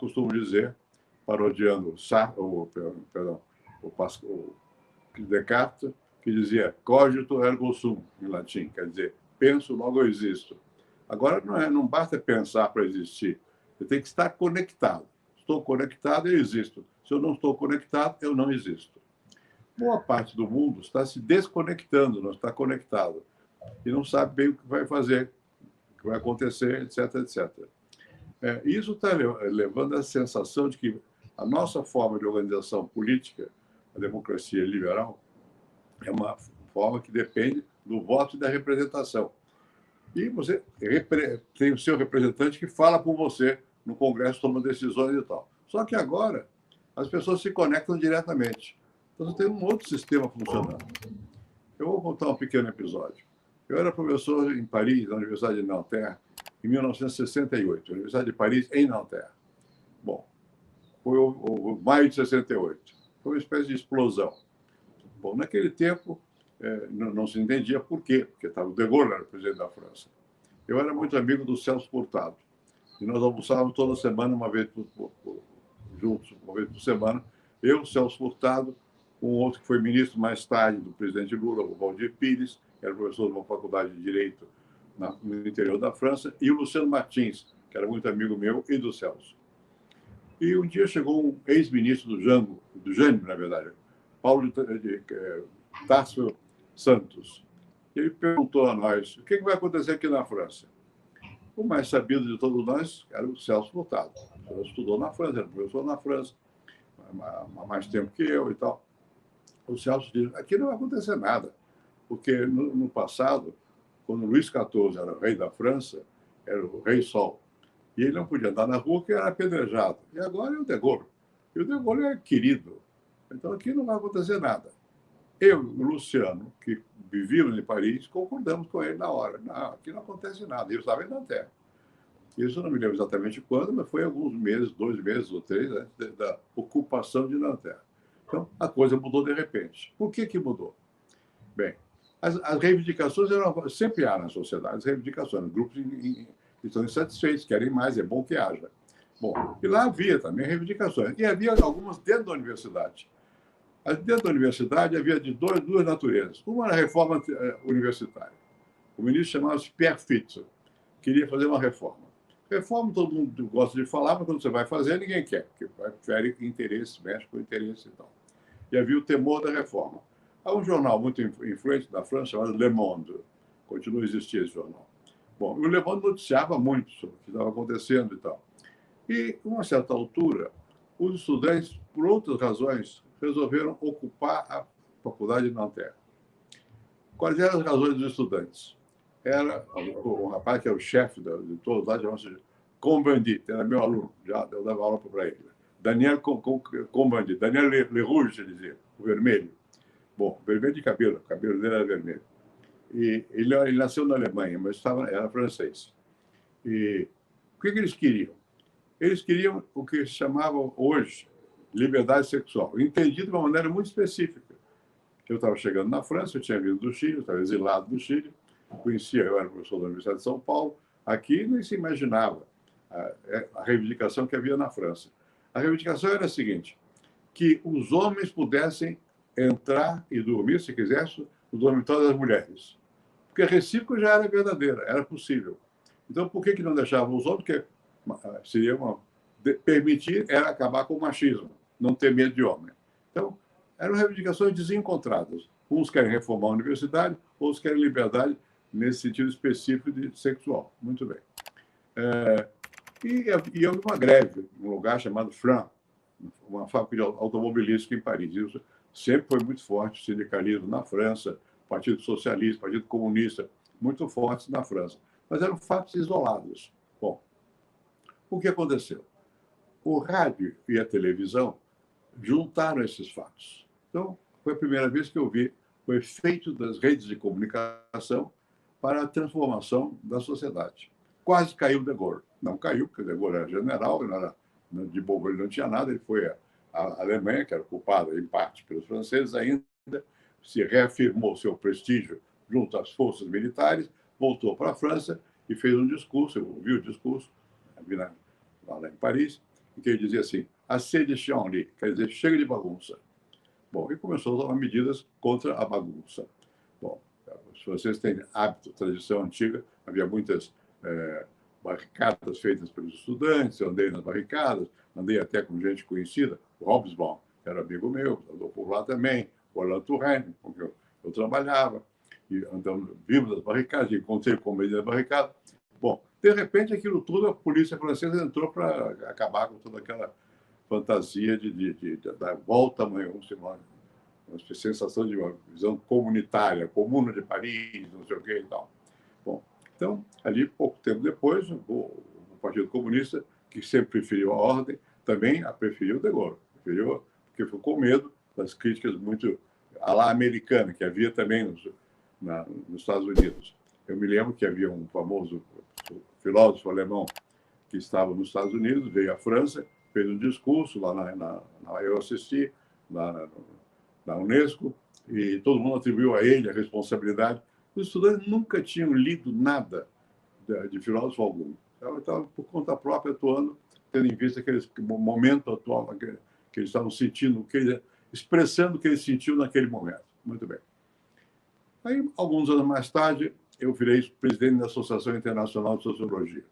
costumo dizer, parodiando o Descartes, que dizia cogito ergo sum, em latim, quer dizer, penso, logo eu existo. Agora, não basta pensar para existir, eu tenho que estar conectado. Estou conectado, eu existo. Se eu não estou conectado, eu não existo. Boa parte do mundo está se desconectando, não está conectado, e não sabe bem o que vai fazer, o que vai acontecer, etc, etc. Isso está levando à sensação de que a nossa forma de organização política, a democracia liberal, é uma forma que depende do voto e da representação. E você tem o seu representante que fala por você no Congresso, toma decisões e tal. Só que agora as pessoas se conectam diretamente. Então você tem um outro sistema funcionando. Eu vou contar um pequeno episódio. Eu era professor em Paris, na Universidade de Nanterre, em 1968. Universidade de Paris, em Nanterre. Bom, foi o maio de 68. Foi uma espécie de explosão. Bom, naquele tempo, não se entendia por quê, porque estava o De Gaulle, era o presidente da França. Eu era muito amigo do Celso Furtado. E nós almoçávamos toda semana, juntos, uma vez por semana. Eu, Celso Furtado, um outro que foi ministro mais tarde do presidente Lula, o Valdir Pires, que era professor de uma faculdade de Direito no interior da França, e o Luciano Martins, que era muito amigo meu e do Celso. E um dia chegou um ex-ministro do Jânio, na verdade, Paulo de Tássio Santos. E ele perguntou a nós, o que vai acontecer aqui na França? O mais sabido de todos nós era o Celso Furtado. Ele estudou na França, era professor na França, há mais tempo que eu e tal. O Celso disse, aqui não vai acontecer nada, porque no passado, quando Luís XIV era o rei da França, era o rei Sol, e ele não podia andar na rua porque era apedrejado. E agora é o De Gaulle. E o De Gaulle é querido. Então aqui não vai acontecer nada. Eu e o Luciano, que vivíamos em Paris, concordamos com ele na hora. Não, aqui não acontece nada. E eu estava em Nanterre. Isso eu não me lembro exatamente quando, mas foi alguns meses, 2 meses ou 3, antes da ocupação de Nanterre. Então, a coisa mudou de repente. Por que mudou? Bem, as reivindicações sempre há na sociedade, as reivindicações, grupos que estão insatisfeitos, querem mais, é bom que haja. Bom, e lá havia também reivindicações. E havia algumas dentro da universidade. Dentro da universidade havia de duas naturezas. Uma era a reforma universitária. O ministro chamava-se Pierre Fitz, queria fazer uma reforma. Reforma todo mundo gosta de falar, mas quando você vai fazer, ninguém quer, porque prefere interesse, mexe com interesse e tal. E havia o temor da reforma. Há um jornal muito influente da França chamado Le Monde, continua a existir esse jornal. Bom, o Le Monde noticiava muito sobre o que estava acontecendo e tal. E, a uma certa altura, os estudantes, por outras razões, resolveram ocupar a faculdade de Nanterre. Quais eram as razões dos estudantes? Era um rapaz que é o chefe de todos lá, chamava-se Cohn-Bendit, era meu aluno, já eu dava aula para ele. Daniel Cohn-Bendit, Daniel Le Rouge, se dizia, o vermelho. Bom, vermelho de cabelo, o cabelo dele era vermelho. E ele nasceu na Alemanha, mas era francês. E o que eles queriam? Eles queriam o que chamavam hoje liberdade sexual, entendido de uma maneira muito específica. Eu estava chegando na França, eu tinha vindo do Chile, eu estava exilado do Chile, eu era professor da Universidade de São Paulo, aqui nem se imaginava a reivindicação que havia na França. A reivindicação era a seguinte, que os homens pudessem entrar e dormir, se quisessem, no dormitório das mulheres. Porque a recíproca já era verdadeira, era possível. Então, por que não deixavam os homens? Porque seria permitir era acabar com o machismo, não ter medo de homem. Então, eram reivindicações desencontradas. Uns querem reformar a universidade, outros querem liberdade nesse sentido específico de sexual. Muito bem. E houve uma greve num lugar chamado Fran, uma fábrica de automobilística em Paris. Isso sempre foi muito forte, o sindicalismo na França, Partido Socialista, Partido Comunista, muito fortes na França. Mas eram fatos isolados. Bom, o que aconteceu? O rádio e a televisão juntaram esses fatos. Então, foi a primeira vez que eu vi o efeito das redes de comunicação para a transformação da sociedade. Quase caiu o De Gaulle. Não caiu, porque o De Gaulle era general, de bobo ele não tinha nada, ele foi à Alemanha, que era ocupada em parte pelos franceses ainda, se reafirmou seu prestígio junto às forças militares, voltou para a França e fez um discurso, eu ouvi o discurso, lá em Paris, em que ele dizia assim, assez de chienlit, quer dizer, chega de bagunça. Bom, e começou a tomar medidas contra a bagunça. Bom, se vocês têm hábito, tradição antiga, havia muitas barricadas feitas pelos estudantes, eu andei nas barricadas, andei até com gente conhecida, o Hobsbawm, que era amigo meu, andou por lá também, o Alain Touraine, com quem eu trabalhava, e andamos, vimos as barricadas, encontrei com meio da barricada. Bom, de repente, aquilo tudo, a polícia francesa entrou para acabar com toda aquela fantasia da volta, uma sensação de uma visão comunitária, Comuna de Paris, não sei o que e tal. Bom, então, ali, pouco tempo depois, o Partido Comunista, que sempre preferiu a ordem, também a preferiu de Gaulle. Preferiu, porque ficou com medo das críticas muito à la americana, que havia também nos Estados Unidos. Eu me lembro que havia um famoso filósofo alemão que estava nos Estados Unidos, veio à França, fez um discurso lá eu assisti, na Unesco, e todo mundo atribuiu a ele a responsabilidade. Os estudantes nunca tinham lido nada de filósofo algum. Estavam por conta própria atuando, tendo em vista aquele momento atual que eles estavam sentindo, expressando o que eles sentiam naquele momento. Muito bem. Aí, alguns anos mais tarde, eu virei presidente da Associação Internacional de Sociologia.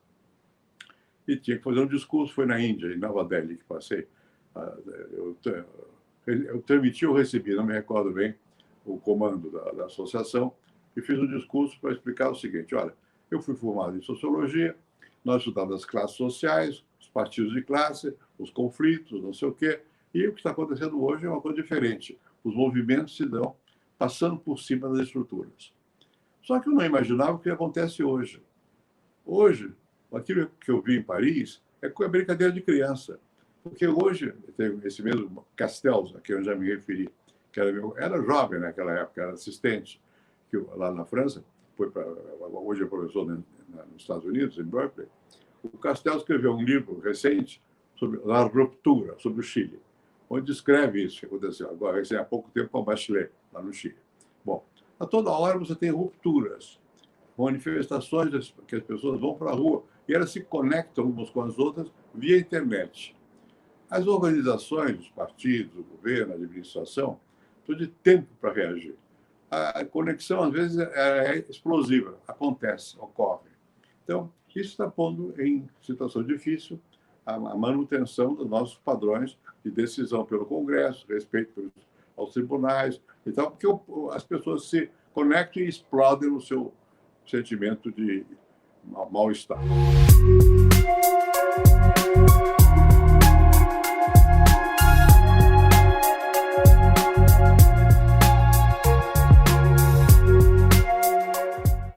E tinha que fazer um discurso, foi na Índia, em Nova Delhi, que passei. Eu transmiti ou recebi, não me recordo bem, o comando da associação, e fiz um discurso para explicar o seguinte: olha, eu fui formado em Sociologia, nós estudamos as classes sociais, os partidos de classe, os conflitos, não sei o quê, e o que está acontecendo hoje é uma coisa diferente. Os movimentos se dão passando por cima das estruturas. Só que eu não imaginava o que acontece hoje. Hoje, aquilo que eu vi em Paris é brincadeira de criança. Porque hoje, tem esse mesmo Castells, a quem eu já me referi, que era jovem naquela época, era assistente, lá na França, hoje é professor nos Estados Unidos, em Berkeley. O Castells escreveu um livro recente sobre a ruptura, sobre o Chile, onde descreve isso que aconteceu agora, há pouco tempo, com a Bachelet, lá no Chile. Bom, a toda hora você tem rupturas, manifestações que as pessoas vão para a rua e elas se conectam umas com as outras via internet. As organizações, os partidos, o governo, a administração, precisam de tempo para reagir. A conexão, às vezes, é explosiva, acontece, ocorre. Então, isso está pondo em situação difícil a manutenção dos nossos padrões de decisão pelo Congresso, respeito aos tribunais e tal, porque as pessoas se conectam e explodem no seu sentimento de mal-estar.